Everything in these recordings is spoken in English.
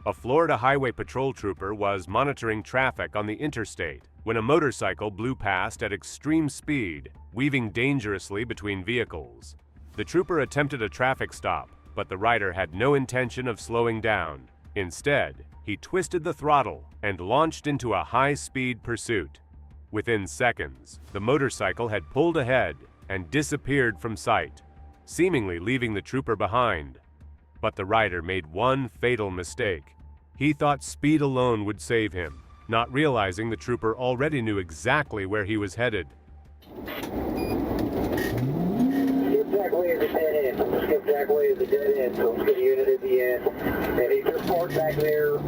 A Florida Highway Patrol trooper was monitoring traffic on the interstate when a motorcycle blew past at extreme speed, weaving dangerously between vehicles. The trooper attempted a traffic stop, but the rider had no intention of slowing down. Instead, he twisted the throttle and launched into a high-speed pursuit. Within seconds, the motorcycle had pulled ahead and disappeared from sight, seemingly leaving the trooper behind. But the rider made one fatal mistake. He thought speed alone would save him, not realizing the trooper already knew exactly where he was headed. Skipjack way is a dead end. Skipjack way is a dead end, so let's get a unit at the end. And he just parked back there.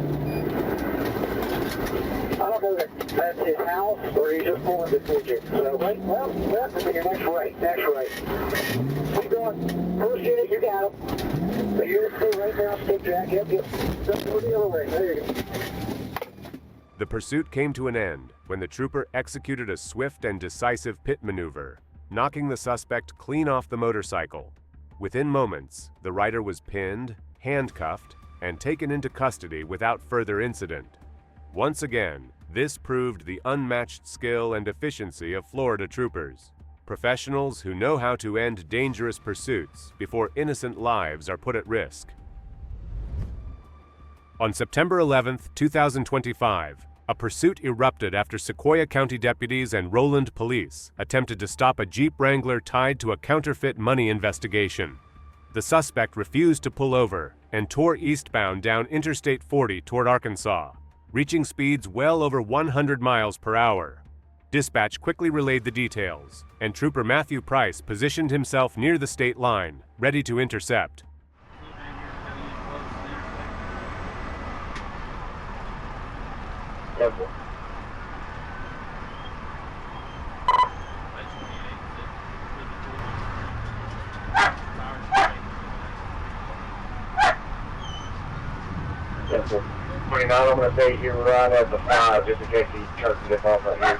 I don't know if that's his house or he just pulled the pigeon. So, wait, well, that's your next right, next right. Keep going. First unit, you got him. The unit's still right now, skipjack. Yep. Just go the other way. There you go. The pursuit came to an end when the trooper executed a swift and decisive pit maneuver, knocking the suspect clean off the motorcycle. Within moments, the rider was pinned, handcuffed, and taken into custody without further incident. Once again, this proved the unmatched skill and efficiency of Florida troopers, professionals who know how to end dangerous pursuits before innocent lives are put at risk. On September 11, 2025, a pursuit erupted after Sequoyah County deputies and Roland police attempted to stop a Jeep Wrangler tied to a counterfeit money investigation. The suspect refused to pull over and tore eastbound down Interstate 40 toward Arkansas, reaching speeds well over 100 miles per hour. Dispatch quickly relayed the details, and Trooper Matthew Price positioned himself near the state line, ready to intercept. Careful. Careful. 29, I'm going to say you're right at the 5, just in case he tries to dip off right here.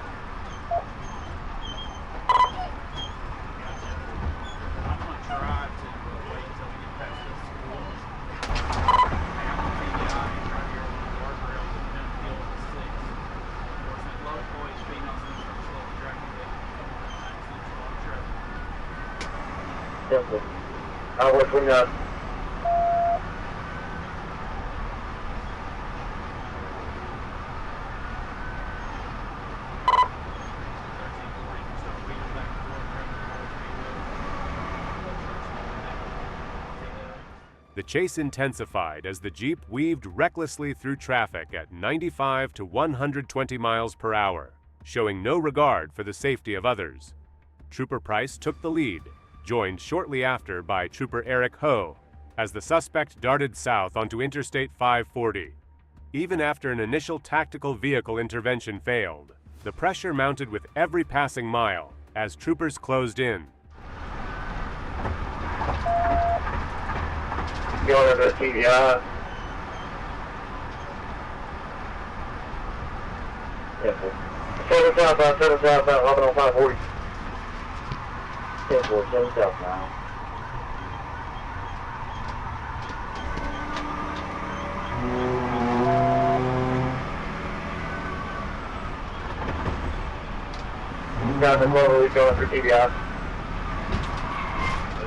Careful. I'll wait for you. The chase intensified as the Jeep weaved recklessly through traffic at 95 to 120 miles per hour, showing no regard for the safety of others. Trooper Price took the lead, joined shortly after by Trooper Eric Ho, as the suspect darted south onto Interstate 540. Even after an initial tactical vehicle intervention failed, the pressure mounted with every passing mile as troopers closed in. Going over the TVI. Careful. 7 southbound, hopping on 540. 10-4, 7 southbound. Got the Cloverleaf going for TVI.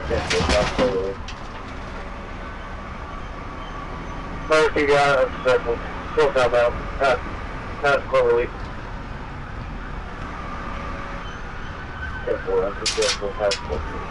10-4, South Cloverleaf. Another TVI, unsuccessful. Still southbound. Past Cloverleaf. 10-4, unsuccessful. Past Cloverleaf.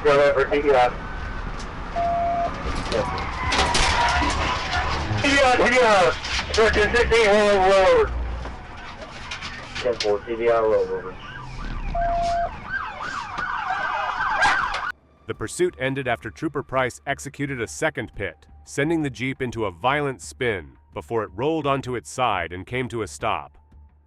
Go over TVI. TVI! 1316, roll over. 10-4, TVI, roll over. The pursuit ended after Trooper Price executed a second pit, sending the Jeep into a violent spin before it rolled onto its side and came to a stop.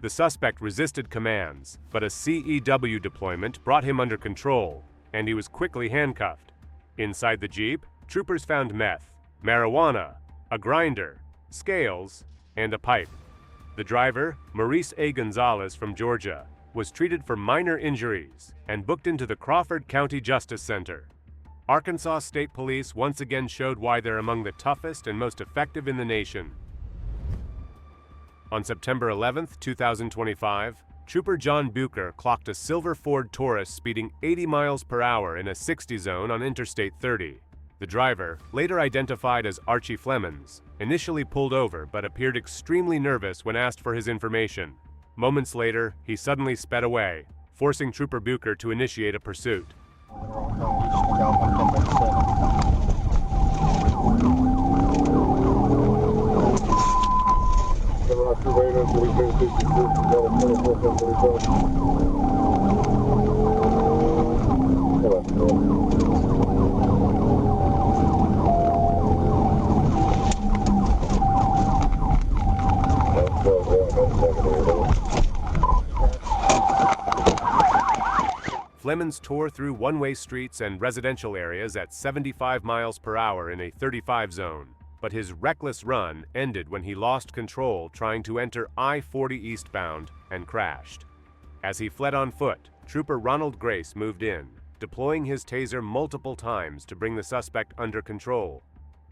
The suspect resisted commands, but a CEW deployment brought him under control, and he was quickly handcuffed. Inside the Jeep, troopers found meth, marijuana, a grinder, scales, and a pipe. The driver, Maurice A. Gonzalez from Georgia, was treated for minor injuries and booked into the Crawford County Justice Center. Arkansas State Police once again showed why they're among the toughest and most effective in the nation. On September 11, 2025, Trooper John Bucher clocked a silver Ford Taurus speeding 80 miles per hour in a 60 zone on Interstate 30. The driver, later identified as Archie Flemons, initially pulled over but appeared extremely nervous when asked for his information. Moments later, he suddenly sped away, forcing Trooper Bucher to initiate a pursuit. Flemons tore through one-way streets and residential areas at 75 miles per hour in a 35 zone, but his reckless run ended when he lost control trying to enter I-40 eastbound and crashed. As he fled on foot, Trooper Ronald Grace moved in, deploying his taser multiple times to bring the suspect under control.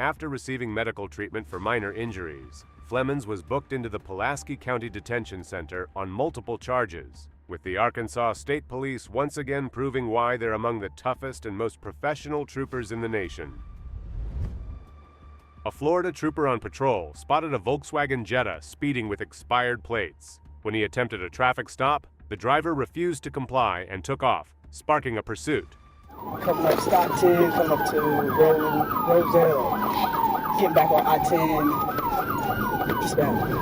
After receiving medical treatment for minor injuries, Flemons was booked into the Pulaski County Detention Center on multiple charges, with the Arkansas State Police once again proving why they're among the toughest and most professional troopers in the nation. A Florida trooper on patrol spotted a Volkswagen Jetta speeding with expired plates. When he attempted a traffic stop, the driver refused to comply and took off, sparking a pursuit. Coming up Stockton, coming up to Roselle, getting back on I-10, eastbound.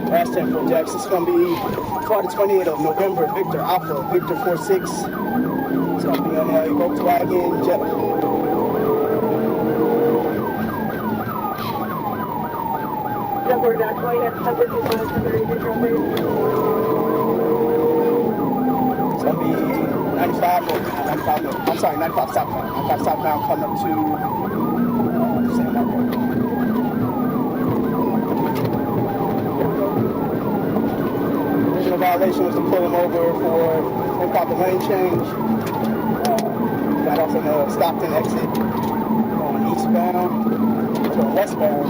Last 10 for Jax. It's going to be Friday 28th of November, Victor Alpha, Victor 46. It's going to be on a Volkswagen Jetta. Number 20, that's 155, It's going to be 95 north, 95 southbound. 95 southbound coming up to San Marcos. Original violation was to pull him over for improper lane change. Got off in the Stockton exit going eastbound, going westbound.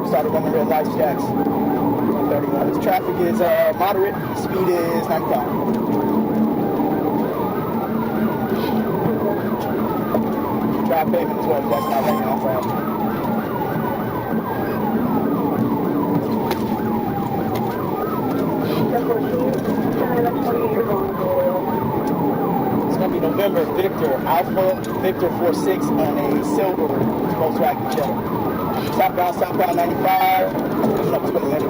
Started running red lights, Jacks. 131. His traffic is moderate. Speed is 95. Drive pavement as well. That's not right now. It's going to be November, Victor Alpha, Victor 46 on a silver Volkswagen Jetta. Southbound 95, coming up 20 minutes.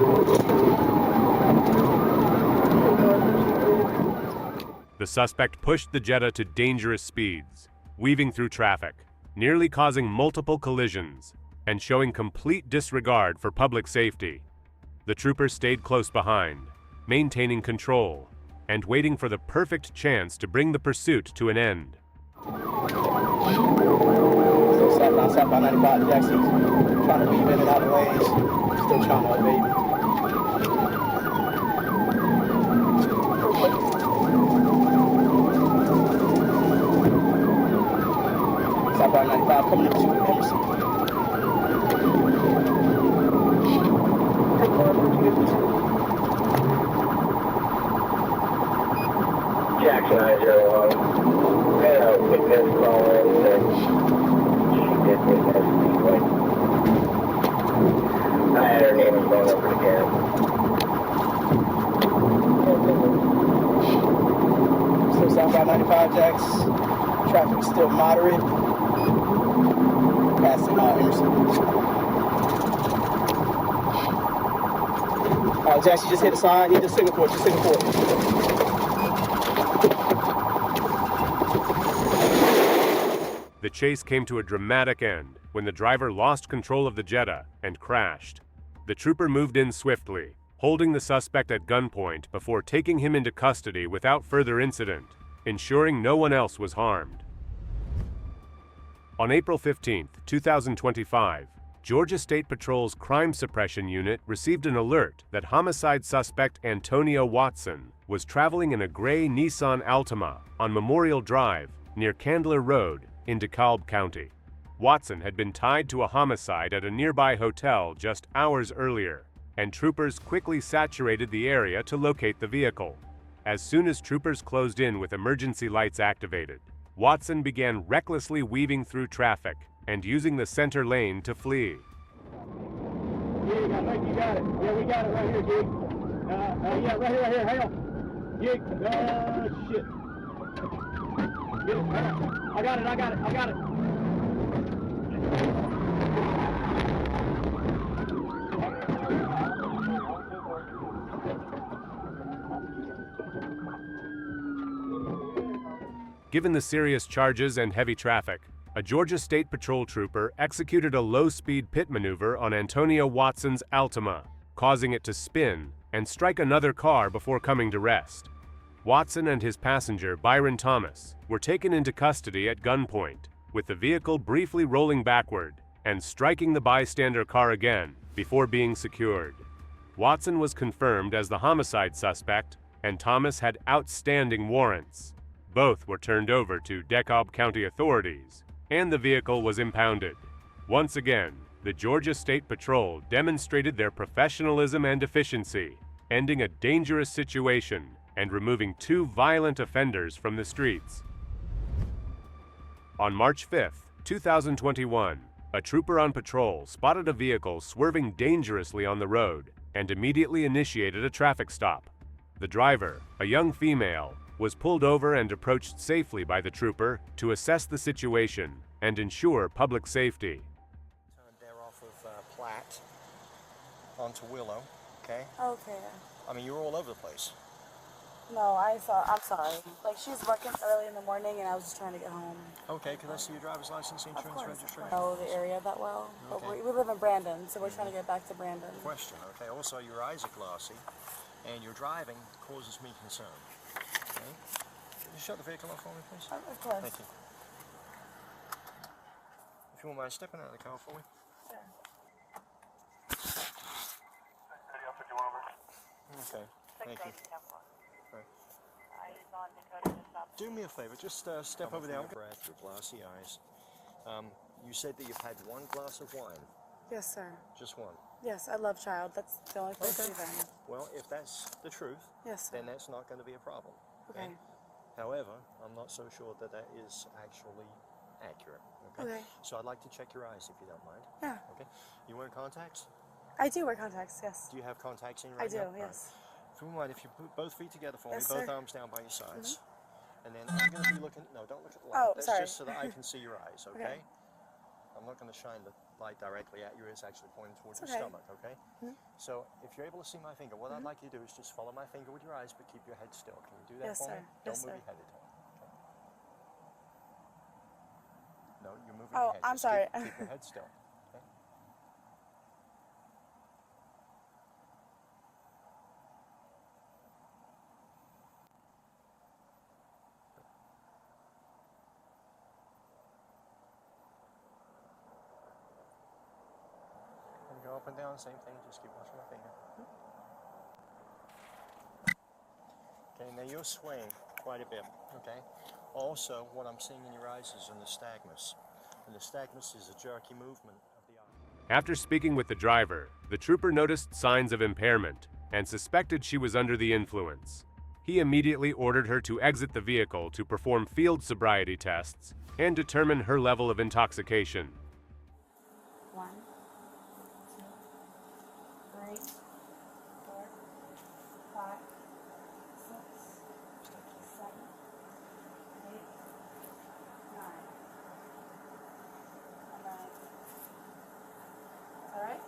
The suspect pushed the Jetta to dangerous speeds, weaving through traffic, nearly causing multiple collisions, and showing complete disregard for public safety. The trooper stayed close behind, maintaining control, and waiting for the perfect chance to bring the pursuit to an end. Still southbound 95, Jackson. Trying to weave in and out of lanes. Still trying to evade. Southbound 95 coming up to Emerson. Jackson I-01. Had a witness call in that she did witness anyway. I had her name and phone number again. Still southbound 95, Jacks. Traffic is still moderate. Passing Emerson. Jacks, you just hit a sign. You just signal for it. Just signal for it. The chase came to a dramatic end when the driver lost control of the Jetta and crashed. The trooper moved in swiftly, holding the suspect at gunpoint before taking him into custody without further incident, ensuring no one else was harmed. On April 15, 2025, Georgia State Patrol's Crime Suppression Unit received an alert that homicide suspect Antonio Watson was traveling in a gray Nissan Altima on Memorial Drive near Candler Road in DeKalb County. Watson had been tied to a homicide at a nearby hotel just hours earlier, and troopers quickly saturated the area to locate the vehicle. As soon as troopers closed in with emergency lights activated, Watson began recklessly weaving through traffic and using the center lane to flee. Gig, I think you got it. Yeah, we got it right here, Gig. Yeah, right here, hang on. Gig, shit. Get it, hang on. I got it. Given the serious charges and heavy traffic, a Georgia State Patrol trooper executed a low-speed pit maneuver on Antonio Watson's Altima, causing it to spin and strike another car before coming to rest. Watson and his passenger, Byron Thomas, were taken into custody at gunpoint, with the vehicle briefly rolling backward and striking the bystander car again before being secured. Watson was confirmed as the homicide suspect, and Thomas had outstanding warrants. Both were turned over to DeKalb County authorities, and the vehicle was impounded. Once again, the Georgia State Patrol demonstrated their professionalism and efficiency, ending a dangerous situation and removing 2 violent offenders from the streets. On March 5, 2021, a trooper on patrol spotted a vehicle swerving dangerously on the road and immediately initiated a traffic stop. The driver, a young female, was pulled over and approached safely by the trooper to assess the situation and ensure public safety. Turned there off of Platt onto Willow, okay? Okay. I mean, you were all over the place. No, I'm sorry. Like, she's working early in the morning and I was just trying to get home. Okay, can I see your driver's license, insurance, registration? I don't know the area that well. Okay. But we live in Brandon, so we're trying to get back to Brandon. Question, okay. Also, your eyes are glossy and your driving causes me concern. Okay? Can you shut the vehicle off for me, please? Of course. Thank you. If you won't mind stepping out of the car for me. Sure. Okay, thank you. Right. Do me a favor, just step over there. Breath, your glassy eyes. You said that you've had 1 glass of wine. Yes, sir. Just 1. Yes, I love child. That's the only place we've been. Well, if that's the truth, Yes, sir. then that's not going to be a problem. Okay. However, I'm not so sure that that is actually accurate. Okay. Okay. So I'd like to check your eyes if you don't mind. Yeah. Okay. You wear contacts? I do wear contacts, yes. Do you have contacts in I right do, now? All yes. right. If you mind, if you put both feet together for Yes, me, both sir. arms down by your sides. And then I'm going to be looking, no, don't look at the light. Oh, That's sorry. just so that I can see your eyes, okay? Okay. I'm not going to shine the light directly at you. It's actually pointing towards It's your okay. stomach, okay? So if you're able to see my finger, what I'd like you to do is just follow my finger with your eyes, but keep your head still. Can you do that Yes, for sir. me? Yes, Don't move sir. your head at all. Okay. No, you're moving Oh, your head. I'm Just sorry. Keep your head still. Okay? And go up and down, same thing, just keep watching my finger. Okay, now you're swaying quite a bit, okay? Also, what I'm seeing in your eyes is a nystagmus. And nystagmus is a jerky movement of the eye. After speaking with the driver, the trooper noticed signs of impairment and suspected she was under the influence. He immediately ordered her to exit the vehicle to perform field sobriety tests and determine her level of intoxication. 1, 2, 3, 4, 5, 6, 7, 8, 9. And then, all right?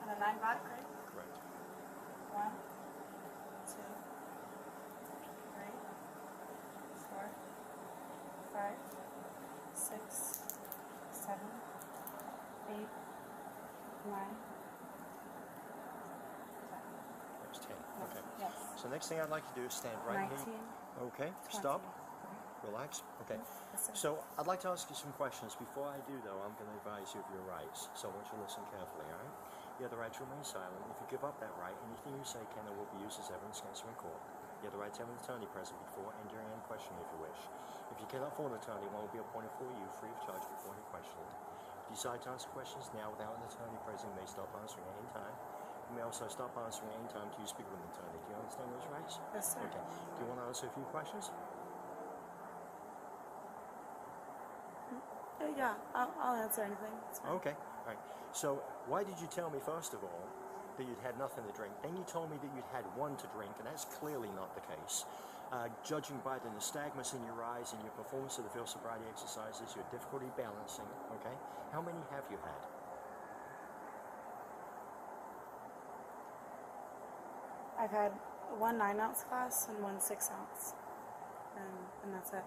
And then 9 back, right? Correct. 1, 2, 3, 4, 5, 6, 7, 8, 9. There's 10. Okay. Yes. So next thing I'd like you to do is stand right 19. here. Okay. 20. Stop. Relax. Okay. Yes, sir. So I'd like to ask you some questions. Before I do, though, I'm going to advise you of your rights. So I want you to listen carefully, all right? You have the right to remain silent. If you give up that right, anything you say can and will be used as evidence against you in court. You have the right to have an attorney present before and during any questioning if you wish. If you cannot afford an attorney, one will be appointed for you free of charge before any questioning. If you decide to answer questions now without an attorney present, you may stop answering at any time. You may also stop answering at any time till you speak with an attorney. Do you understand those rights? Yes, sir. Okay. Do you want to answer a few questions? Yeah, I'll answer anything. It's fine. Okay. All right. So why did you tell me, first of all, that you'd had nothing to drink? Then you told me that you'd had one to drink, and that's clearly not the case. Judging by the nystagmus in your eyes and your performance of the field sobriety exercises, your difficulty balancing, okay? How many have you had? I've had one 9-ounce glass and one 6-ounce, and that's it.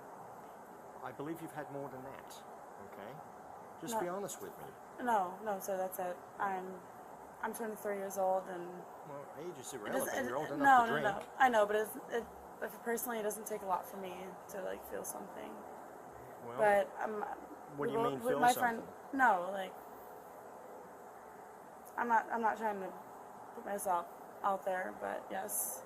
I believe you've had more than that, okay? Just No. be honest with me. No, sir, that's it. I'm 23 years old, and Well, age is it irrelevant. doesn't. You're old enough to drink. No. I know, but personally, it doesn't take a lot for me to like feel something. Well, But what do you mean, feel my something? friend, no, like I'm not trying to put myself out there, but yes.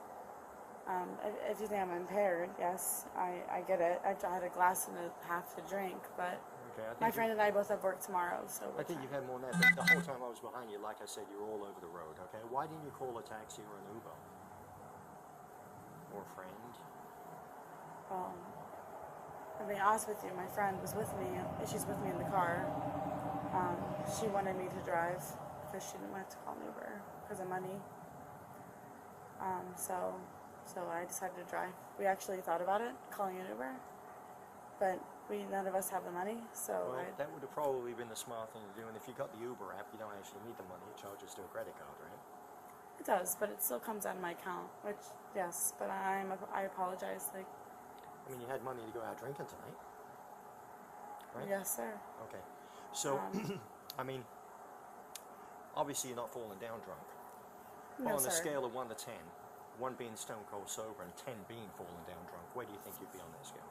If you think I'm impaired, yes, I get it. I had a glass and a half to drink, but okay, I think my friend and I both have work tomorrow, so I think you've had more than that. But the whole time I was behind you, like I said, you were all over the road, okay? Why didn't you call a taxi or an Uber? Or a friend? I'll be honest with you, my friend was with me. She's with me in the car. She wanted me to drive because she didn't want to call an Uber because of money. So I decided to drive. We actually thought about it, calling an Uber, but none of us have the money, so Well, that would have probably been the smart thing to do. And if you got the Uber app, you don't actually need the money. It charges to a credit card, right? it does, but it still comes out of my account, which, yes, but I apologize, like, I mean, you had money to go out drinking tonight, right? yes, sir. Okay. So, I mean, obviously you're not falling down drunk. But No, on a sir. scale of 1 to 10, 1 being stone cold sober and 10 being falling down drunk, where do you think you'd be on that scale?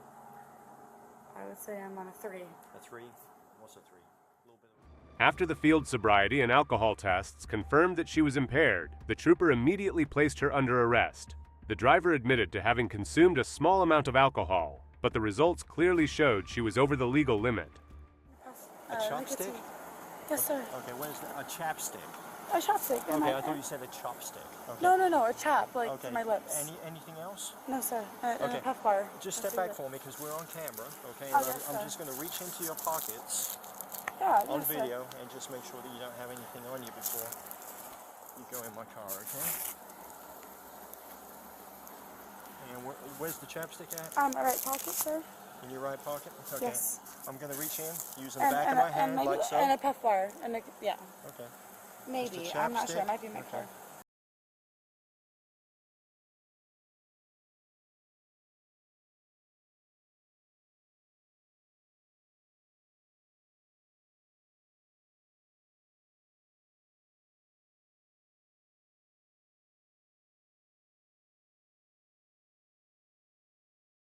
I would say I'm on a 3. A 3? What's a 3? A little bit of... After the field sobriety and alcohol tests confirmed that she was impaired, the trooper immediately placed her under arrest. The driver admitted to having consumed a small amount of alcohol, but the results clearly showed she was over the legal limit. A chopstick? Yes, sir. Okay, where's that? A chapstick? A chopstick. Okay, I thought you said a chopstick. Okay. No, a chap, like Okay. for my lips. Anything else? No, sir. Okay. A puff bar. Just That's step back it. for me because we're on camera, okay? Oh, And yes, I'm sir. just going to reach into your pockets Yeah, on yes, sir. video and just make sure that you don't have anything on you before you go in my car, okay? And where's the chapstick at? My right pocket, sir. In your right pocket? Okay. Yes. I'm going to reach in, using the back of my hand maybe, like so. and a puff bar. Yeah. Okay. Maybe. Just a I'm not sure. It chapstick? might be in my Okay. car.